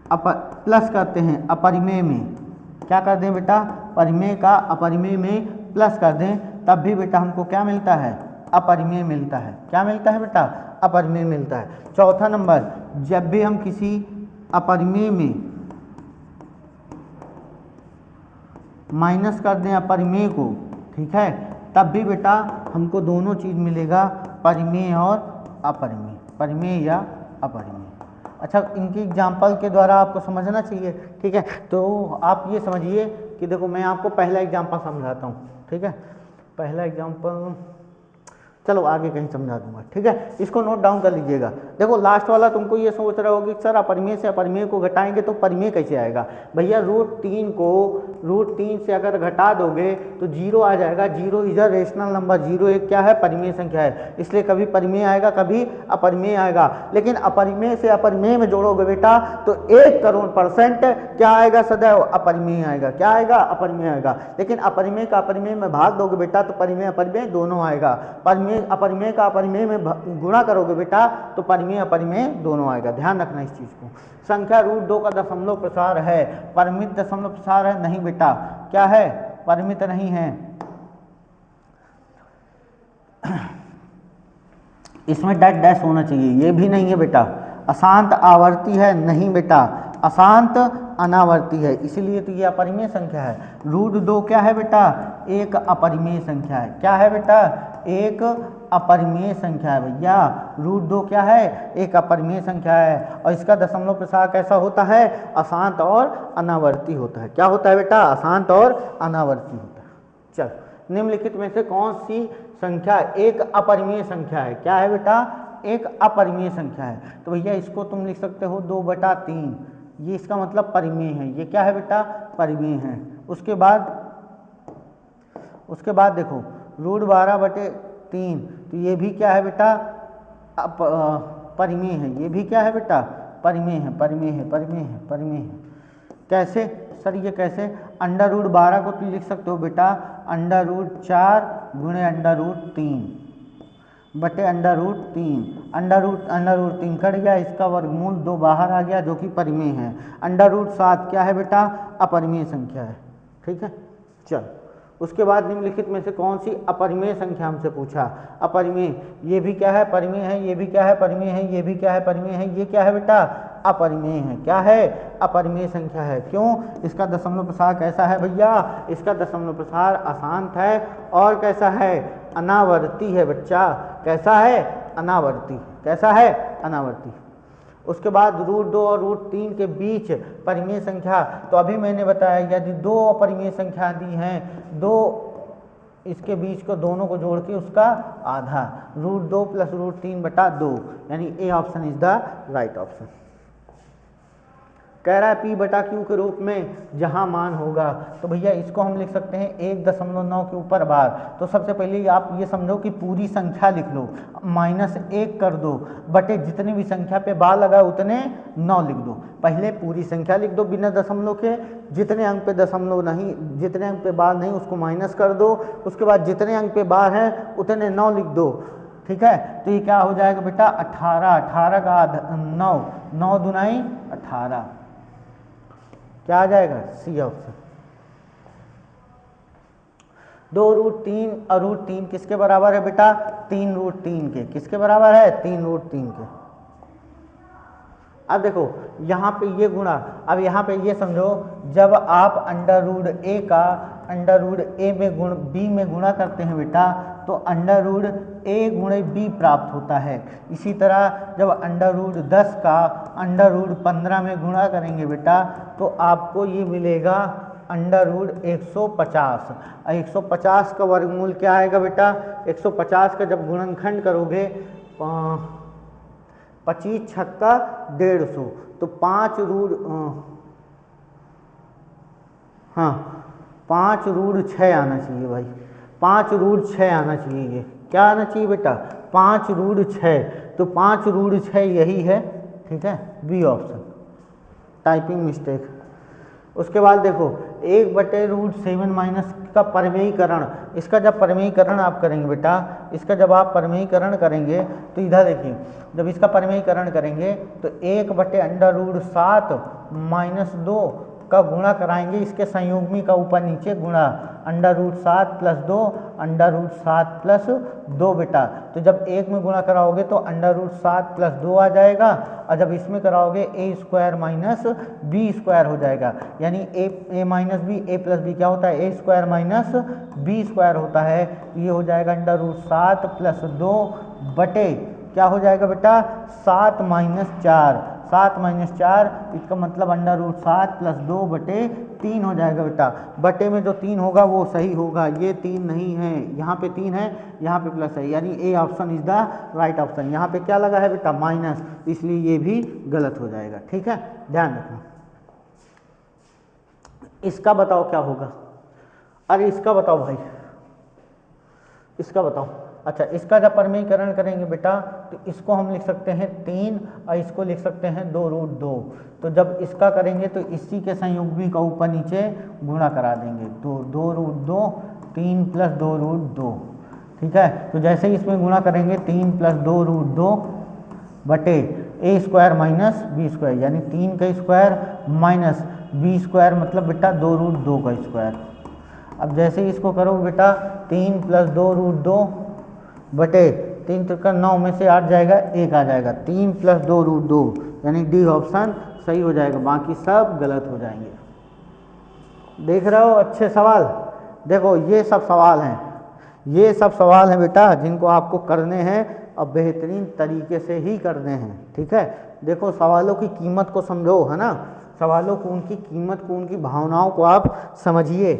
प्लस करते हैं अपरिमेय में, क्या कर दें बेटा, परिमेय का अपरिमेय में प्लस कर दें, तब भी बेटा हमको क्या मिलता है, अपरिमेय मिलता है। क्या मिलता है बेटा, अपरिमेय मिलता है। चौथा नंबर, जब भी हम किसी अपरिमेय में माइनस कर दें अपरिमेय को, ठीक है, तब भी बेटा हमको दोनों चीज़ मिलेगा, परिमेय और अपरिमेय, परिमेय या अपरिमेय। अच्छा, इनकी एग्जाम्पल के द्वारा आपको समझना चाहिए। ठीक है, तो आप ये समझिए कि देखो मैं आपको पहला एग्जाम्पल समझाता हूँ। ठीक है, पहला एग्जाम्पल चलो आगे कहीं समझा दूंगा। ठीक है, इसको नोट डाउन कर लीजिएगा। देखो लास्ट वाला तुमको ये सोच रहे होगी सर अपरिमेय से अपरिमेय को घटाएंगे तो परिमेय कैसे आएगा। भैया √3 को √3 से अगर घटा दोगे तो 0 आ जाएगा। 0 इज अ रेशनल नंबर, 0 एक क्या है, परिमेय संख्या है, इसलिए कभी परिमेय आएगा कभी अपरिमेय आएगा। लेकिन अपरिमेय से अपरिमेय में जोड़ोगे बेटा तो 1 करोड़% क्या आएगा, सदैव अपरिमेय आएगा। क्या आएगा, अपरिमेय आएगा। लेकिन अपरिमेय का अपरिमेय में भाग दोगे बेटा तो परिमेय अपरिमेय दोनों आएगा। परिमेय अपरिमेय का अपरिमेय में गुणा करोगे बेटा तो परिमेय अपरिमेय दोनों आएगा। ध्यान रखना इस चीज को। संख्या √2 का दशमलव प्रसार है, परिमित दशमलव प्रसार है, नहीं बेटा, क्या है, परिमित नहीं है। इसमें डैश होना चाहिए, ये भी नहीं है बेटा। अशांत आवर्ती है, नहीं बेटा, अशांत अनावर्ती है, इसीलिए तो ये अपरिमेय संख्या है। √2 क्या है बेटा, एक अपरिमेय संख्या है। क्या है बेटा, एक अपरिमेय संख्या है भैया। √2 क्या है, एक अपरिमेय संख्या है, और इसका दशमलव प्रसार कैसा होता है, अशांत और अनावर्ती होता है। क्या होता है बेटा, अशांत और अनावर्ती होता है। चल, निम्नलिखित में से कौन सी संख्या एक अपरिमेय संख्या है। क्या है बेटा, एक अपरिमेय संख्या है। तो भैया इसको तुम लिख सकते हो 2/3, ये इसका मतलब परिमेय है। ये क्या है बेटा, परिमेय है। उसके बाद देखो √12/3, तो ये भी क्या है बेटा, परिमेय है। ये भी क्या है बेटा, परिमेय है, परिमेय है, परिमेय है, परिमेय है। कैसे सर, ये कैसे, √12 को तुम लिख सकते हो बेटा √4 गुणे √3 बटे √3। √3 कट गया, इसका वर्गमूल 2 बाहर आ गया जो कि परिमेय है। √7 क्या है बेटा, अपरिमेय संख्या है। ठीक है, चल उसके बाद निम्नलिखित में से कौन सी अपरिमेय संख्या हमसे पूछा, अपरिमेय। ये भी क्या है, परिमेय है, ये भी क्या है, परिमेय है, ये भी क्या है, परिमेय है, ये क्या है बेटा, अपरिमेय है। क्या है, अपरिमेय संख्या है। क्यों, इसका दशमलव प्रसार कैसा है भैया, इसका दशमलव प्रसार अशांत है और कैसा है, अनावर्ती है बच्चा। कैसा है, अनावर्ती। कैसा है, अनावर्ती। उसके बाद √2 और √3 के बीच परिमेय संख्या, तो अभी मैंने बताया यदि 2 अपरिमेय संख्या दी हैं, 2 इसके बीच को दोनों को जोड़ के उसका आधा, √2 + √3/2, यानी A option is the right option. कह रहा है P/Q के रूप में जहां मान होगा, तो भैया इसको हम लिख सकते हैं 1.9 के ऊपर बार। तो सबसे पहले आप ये समझो कि पूरी संख्या लिख लो, -1 कर दो, बटे जितने भी संख्या पे बार लगा उतने 9 लिख दो। पहले पूरी संख्या लिख दो बिना दशमलव के, जितने अंक पे दशमलव नहीं, जितने अंक पे बार नहीं उसको माइनस कर दो। उसके बाद जितने अंक पे बार है उतने 9 लिख दो। ठीक है, तो ये क्या हो जाएगा बेटा, 18, 18 का 9, 9 दूनाई 18, क्या आ जाएगा, सी ऑप्शन। 2 √3 और √3 किसके बराबर है बेटा, 3 √3 के। किसके बराबर है, 3 √3 के। अब देखो यहाँ पे ये गुणा, अब यहाँ पे ये समझो जब आप √a का √a में गुण b में गुणा करते हैं बेटा तो √a गुणे b प्राप्त होता है। इसी तरह जब √10 का √15 में गुणा करेंगे बेटा तो आपको ये मिलेगा √150। 150 का वर्गमूल क्या आएगा बेटा, 150 का जब गुणनखंड करोगे 25 छक्का 150, तो 5 5√6 आना चाहिए भाई, 5√6 आना चाहिए। ये क्या आना चाहिए बेटा? 5√6। तो 5√6 यही है, ठीक है, बी ऑप्शन, टाइपिंग मिस्टेक। उसके बाद देखो 1/√7 माइनस का परमेयीकरण। इसका जब परमेयीकरण आप करेंगे बेटा, इसका जब आप परमेयीकरण करेंगे तो इधर देखिए, जब इसका परमेयीकरण करेंगे तो 1/√7 माइनस 2 का गुणा कराएंगे, इसके संयुग्मी का ऊपर नीचे गुणा, √7 + 2 √7 + 2 बेटा। तो जब एक में गुणा कराओगे तो √7 + 2 आ जाएगा, और जब इसमें कराओगे a² - b² हो जाएगा। यानी a minus B, a plus B क्या होता है? a² - b² होता है। तो ये हो जाएगा √7 + 2 बटे क्या हो जाएगा बेटा? 7 - 4, 7 - 4, इसका मतलब √7 + 2 बटे 3 हो जाएगा बेटा। बटे में जो 3 होगा वो सही होगा, ये 3 नहीं है, यहाँ पे 3 है, यहाँ पे प्लस है, यानी A option is the right option. यहाँ पे क्या लगा है बेटा? माइनस, इसलिए ये भी गलत हो जाएगा, ठीक है, ध्यान रखना। इसका बताओ क्या होगा? अरे इसका बताओ भाई, इसका बताओ। अच्छा, इसका जब परमेयीकरण करेंगे बेटा तो इसको हम लिख सकते हैं 3 और इसको लिख सकते हैं 2√2। तो जब इसका करेंगे तो इसी के संयुग्मी का ऊपर नीचे गुणा करा देंगे, तो 2√2, 3 + 2√2, ठीक है। तो जैसे ही इसमें गुणा करेंगे 3 + 2√2 बटे a² - b², यानी 3 का स्क्वायर माइनस b² मतलब बेटा 2√2 का स्क्वायर। अब जैसे ही इसको करोगे बेटा 3 + 2√2 बटे 3 × 9 में से 8 जाएगा, 1 आ जाएगा, 3 + 2√2, यानी डी ऑप्शन सही हो जाएगा, बाकी सब गलत हो जाएंगे। देख रहे हो अच्छे सवाल? देखो ये सब सवाल हैं, ये सब सवाल हैं बेटा जिनको आपको करने हैं और बेहतरीन तरीके से ही करने हैं, ठीक है। देखो सवालों की कीमत को समझो, है ना, सवालों को, उनकी कीमत को, उनकी भावनाओं को आप समझिए।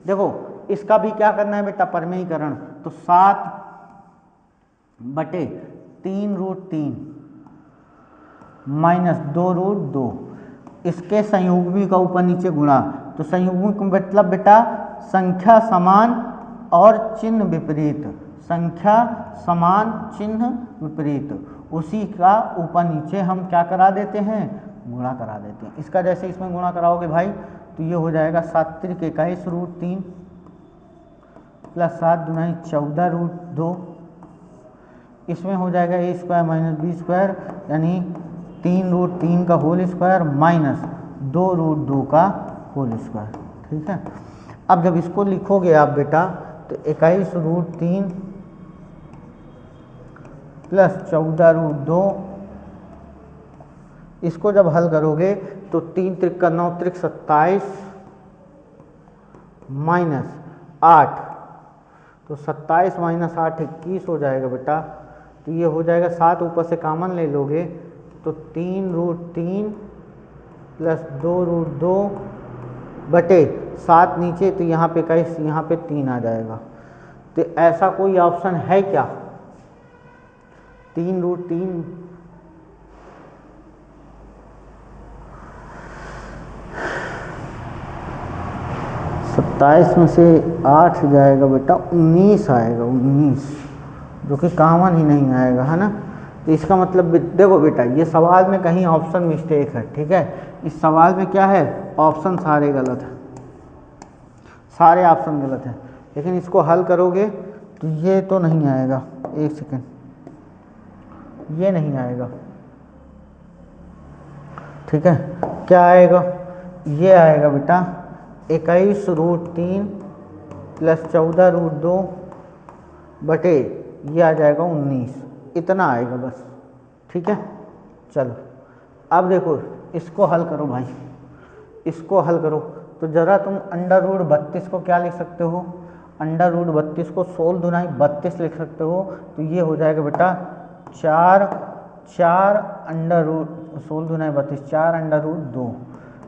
देखो इसका भी क्या करना है बेटा? परमेयीकरण। तो 7 बटे 3√3 माइनस 2√2, इसके संयुग्मी का ऊपर नीचे गुणा। तो संयुग्मी का मतलब बेटा संख्या समान और चिन्ह विपरीत, संख्या समान चिन्ह विपरीत, उसी का ऊपर नीचे हम क्या करा देते हैं? गुणा करा देते हैं। इसका जैसे इसमें गुणा कराओगे भाई तो ये हो जाएगा 7 × 21√3 + 7 × 14√2, इसमें हो जाएगा a² - b², यानी 3√3 का होल स्क्वायर माइनस 2√2 का होल स्क्वायर, ठीक है। अब जब इसको लिखोगे आप बेटा तो 21√3 + 14√2, इसको जब हल करोगे तो 3 × 9 = 27 माइनस 8, तो 27 - 8 21 हो जाएगा बेटा। तो ये हो जाएगा 7 ऊपर से कॉमन ले लोगे तो 3√3 + 2√2 बटे 7 नीचे, तो यहाँ पे 21, यहाँ पे 3 आ जाएगा। तो ऐसा कोई ऑप्शन है क्या? 3√3 27 में से 8 जाएगा बेटा, 19 आएगा, 19, जो कि कॉमन ही नहीं आएगा, है ना। तो इसका मतलब देखो बेटा ये सवाल में कहीं ऑप्शन मिस्टेक है, ठीक है। इस सवाल में क्या है? ऑप्शन सारे गलत हैं, सारे ऑप्शन गलत हैं। लेकिन इसको हल करोगे तो ये तो नहीं आएगा, एक सेकेंड, ये नहीं आएगा, ठीक है। क्या आएगा? ये आएगा बेटा 21√3 + 14√2 बटे ये आ जाएगा 19, इतना आएगा बस, ठीक है। चलो अब देखो इसको हल करो भाई, इसको हल करो। तो ज़रा तुम √32 को क्या लिख सकते हो? √32 को 16 × 32 लिख सकते हो। तो ये हो जाएगा बेटा 4 16 × 32 4√2।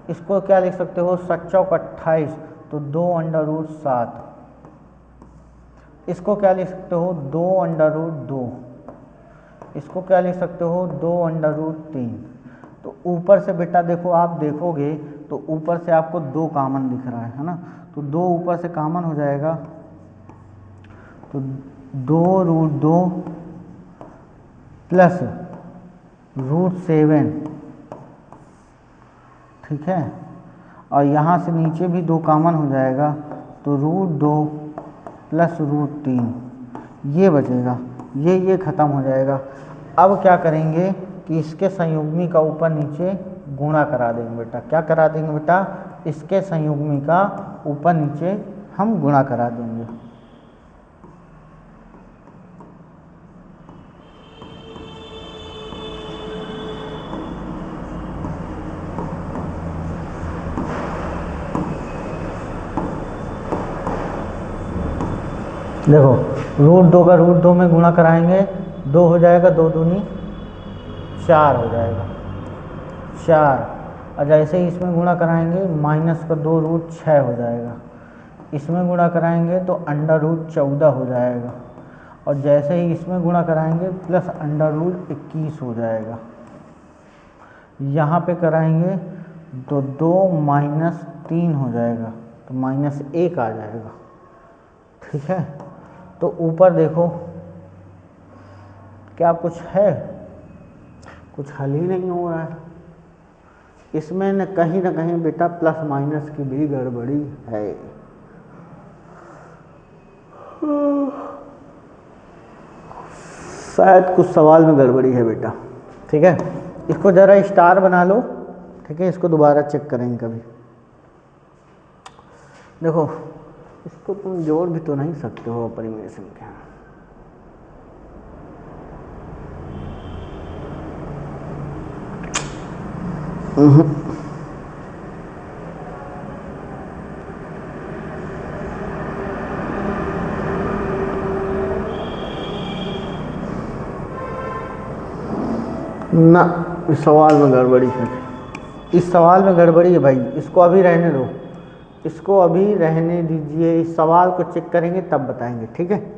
इसको क्या लिख सकते हो? 7 × 28, तो 2√7। इसको क्या लिख सकते हो? 2√2। इसको क्या लिख सकते हो? 2√3। तो ऊपर से बेटा देखो, आप देखोगे तो ऊपर से आपको 2 कॉमन दिख रहा है ना, तो 2 ऊपर से कॉमन हो जाएगा, तो 2√2 प्लस √7, ठीक है। और यहाँ से नीचे भी 2 कॉमन हो जाएगा, तो √2 प्लस √3 ये बचेगा, ये ख़त्म हो जाएगा। अब क्या करेंगे कि इसके संयुग्मी का ऊपर नीचे गुणा करा देंगे बेटा। क्या करा देंगे बेटा? इसके संयुग्मी का ऊपर नीचे हम गुणा करा देंगे। देखो √2 का √2 में गुणा कराएंगे, 2 हो जाएगा, 2 दूनी 4 हो जाएगा, 4। और जैसे ही इसमें गुणा कराएंगे माइनस का 2√6 हो जाएगा, इसमें गुणा कराएंगे तो √14 हो जाएगा, और जैसे ही इसमें गुणा कराएंगे प्लस √21 हो जाएगा। यहाँ पे कराएंगे तो 2 - 3 हो जाएगा, तो -1 आ जाएगा, ठीक है। तो ऊपर देखो क्या कुछ है? कुछ हल ही नहीं हो रहा है। इसमें न कहीं बेटा प्लस माइनस की भी गड़बड़ी है। शायद कुछ सवाल में गड़बड़ी है बेटा, ठीक है। इसको ज़रा स्टार बना लो, ठीक है। इसको दोबारा चेक करेंगे कभी। देखो इसको तुम जोड़ भी तो नहीं सकते हो अपरिमेय संख्या। ना, इस सवाल में गड़बड़ी है, इस सवाल में गड़बड़ी है भाई। इसको अभी रहने दो, इसको अभी रहने दीजिए। इस सवाल को चेक करेंगे तब बताएंगे, ठीक है।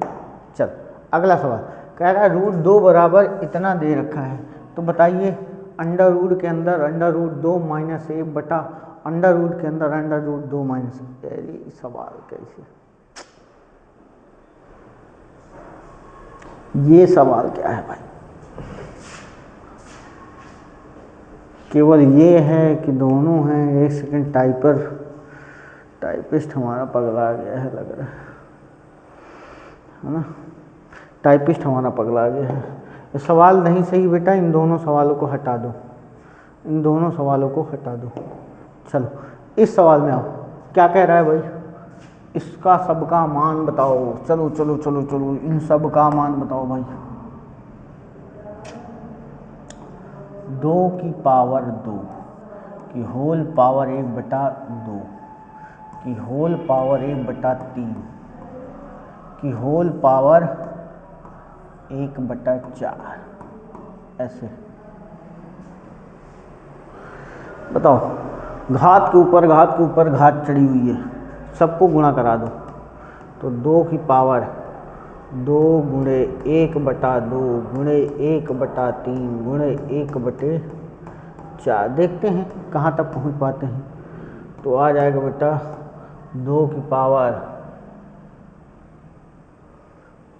चल अगला सवाल कह रहा है √2 बराबर इतना दे रखा है, तो बताइए अंडर रूट के अंदर √2 - 1 बटा अंडर रूट के अंदर √2 - 1। अरे सवाल कैसे, ये सवाल क्या है भाई? केवल ये है कि दोनों हैं? एक सेकंड, टाइपिस्ट हमारा पगला गया है लग रहा है ना। टाइपिस्ट हमारा पगला गया है। ये सवाल नहीं सही बेटा, इन दोनों सवालों को हटा दो, इन दोनों सवालों को हटा दो। चलो इस सवाल में आओ, क्या कह रहा है भाई? इसका सबका मान बताओ। चलो चलो चलो चलो, इन सब का मान बताओ भाई। 2 की पावर 2 की होल पावर 1/2 की होल पावर 1/3 की होल पावर 1/4, ऐसे बताओ। घात के ऊपर घात चढ़ी हुई है, सबको गुणा करा दो। तो 2 की पावर 2 गुणे 1/2 गुणे 1/3 गुणे 1/4, देखते हैं कहाँ तक पहुँच पाते हैं। तो आ जाएगा बेटा 2 की पावर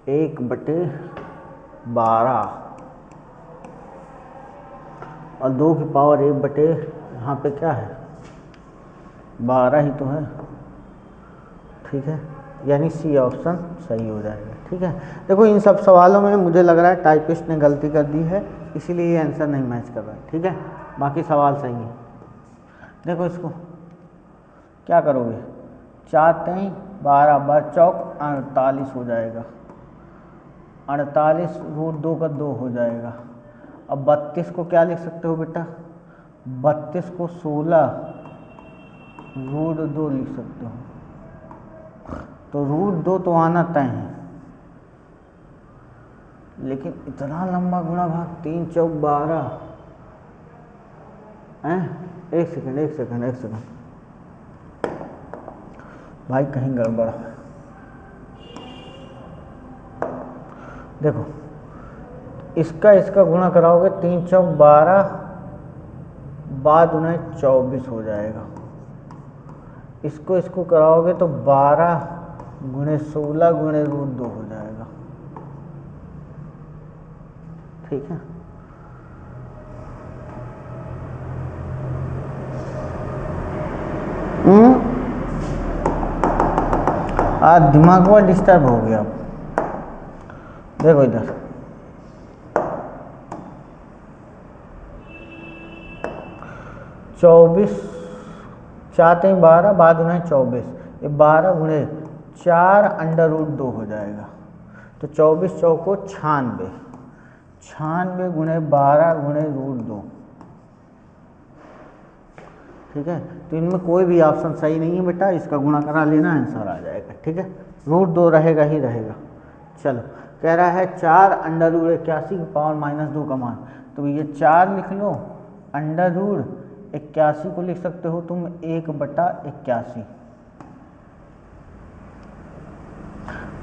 1/12 और 2 की पावर 1 यहाँ पे क्या है, 12 ही तो है, ठीक है। यानी सी ऑप्शन सही हो जाएगा, ठीक है। देखो इन सब सवालों में मुझे लग रहा है टाइपिस्ट ने गलती कर दी है, इसीलिए ये आंसर नहीं मैच कर रहा है, ठीक है। बाकी सवाल सही है। देखो इसको क्या करोगे, 4 3 12 12 चौक 48 हो जाएगा, 48 √2 का 2 हो जाएगा। अब 32 को क्या लिख सकते हो बेटा? 32 को 16 √2 लिख सकते हो। तो √2 तो आना तय है, लेकिन इतना लंबा गुणा भाग 3 चौक 12 हैं। एक सेकंड भाई, कहीं गड़बड़ है। देखो इसका गुणा कराओगे 3 चौक 12 बाद 24 हो जाएगा, इसको इसको कराओगे तो 12 गुणे 16 गुणे √2 हो जाएगा। ठीक है, आज दिमाग में डिस्टर्ब हो गया। देखो इधर, चौबीस चाहते हैं 12, बाद में 24, ये 12 गुणे 4 √2 हो जाएगा। तो 24 चौको 96, 96 गुणे 12 गुणे √2। ठीक है, तो इनमें कोई भी ऑप्शन सही नहीं है बेटा, इसका गुणा करा लेना, आंसर आ जाएगा। ठीक है, √2 रहेगा ही रहेगा। चलो, कह रहा है 4 √81 की पावर -2 का मान। तो ये 4 लिख लो, √81 को लिख सकते हो तुम 1/81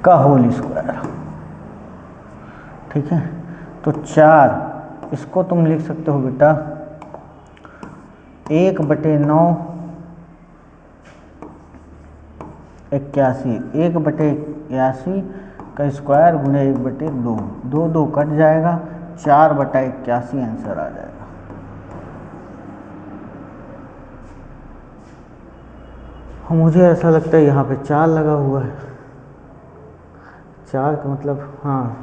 का होल स्क्वायर। ठीक है, तो 4 इसको तुम लिख सकते हो बेटा 1/9 81, 1/81 का स्क्वायर गुणे 1/2, 2 कट जाएगा, 4/81 आंसर आ जाएगा। मुझे ऐसा लगता है यहाँ पे 4 लगा हुआ है। 4 का मतलब, हाँ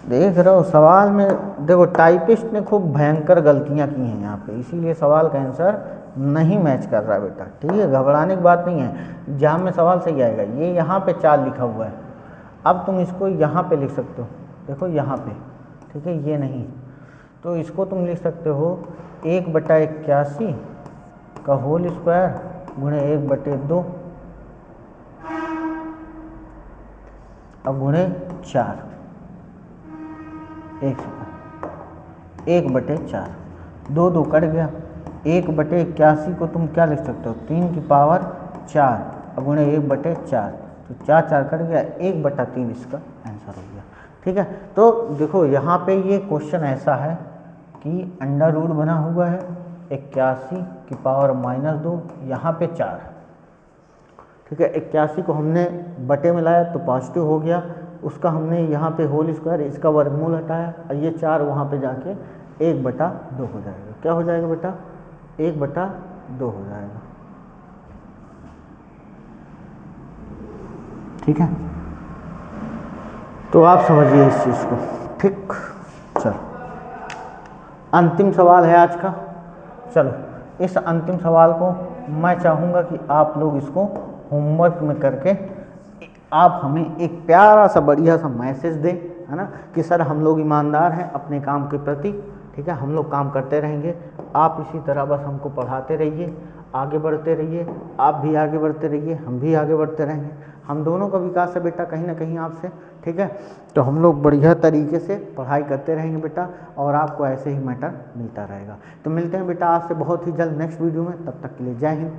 देख रहे हो सवाल में, देखो टाइपिस्ट ने खूब भयंकर गलतियाँ की हैं यहाँ पे, इसीलिए सवाल का आंसर नहीं मैच कर रहा बेटा। ठीक है, घबराने की बात नहीं है, एग्जाम में सवाल सही आएगा। ये यहाँ पे 4 लिखा हुआ है, अब तुम इसको यहाँ पे लिख सकते हो, देखो यहाँ पे। ठीक है, ये नहीं, तो इसको तुम लिख सकते हो 1/81 का होल स्क्वायर गुणे 1/2 अब गुणे 4, 1/4, 2 कट गया। 1/81 को तुम क्या लिख सकते हो 3 की पावर 4 अब गुणे 1/4, तो 4 कट गया, 1/3 इसका आंसर हो गया। ठीक है, तो देखो यहाँ पे ये क्वेश्चन ऐसा है कि अंडर रूट बना हुआ है, 81 की पावर -2, यहाँ पे 4 है। ठीक है, 81 को हमने बटे में लाया तो पॉजिटिव हो गया, उसका हमने यहाँ पे होल स्क्वायर, इसका वर्गमूल हटाया, और ये 4 वहाँ पे जाके 1/2 हो जाएगा। क्या हो जाएगा बेटा, 1/2 हो जाएगा। ठीक है, तो आप समझिए इस चीज़ को। ठीक, चलो अंतिम सवाल है आज का। चलो, इस अंतिम सवाल को मैं चाहूँगा कि आप लोग इसको होमवर्क में करके आप हमें एक प्यारा सा बढ़िया सा मैसेज दें, है ना, कि सर हम लोग ईमानदार हैं अपने काम के प्रति। ठीक है, हम लोग काम करते रहेंगे, आप इसी तरह बस हमको पढ़ाते रहिए, आगे बढ़ते रहिए, आप भी आगे बढ़ते रहिए, हम भी आगे बढ़ते रहेंगे, हम दोनों का विकास है बेटा कहीं ना कहीं आपसे। ठीक है, तो हम लोग बढ़िया तरीके से पढ़ाई करते रहेंगे बेटा, और आपको ऐसे ही मैटर मिलता रहेगा। तो मिलते हैं बेटा आपसे बहुत ही जल्द नेक्स्ट वीडियो में, तब तक के लिए जय हिंद।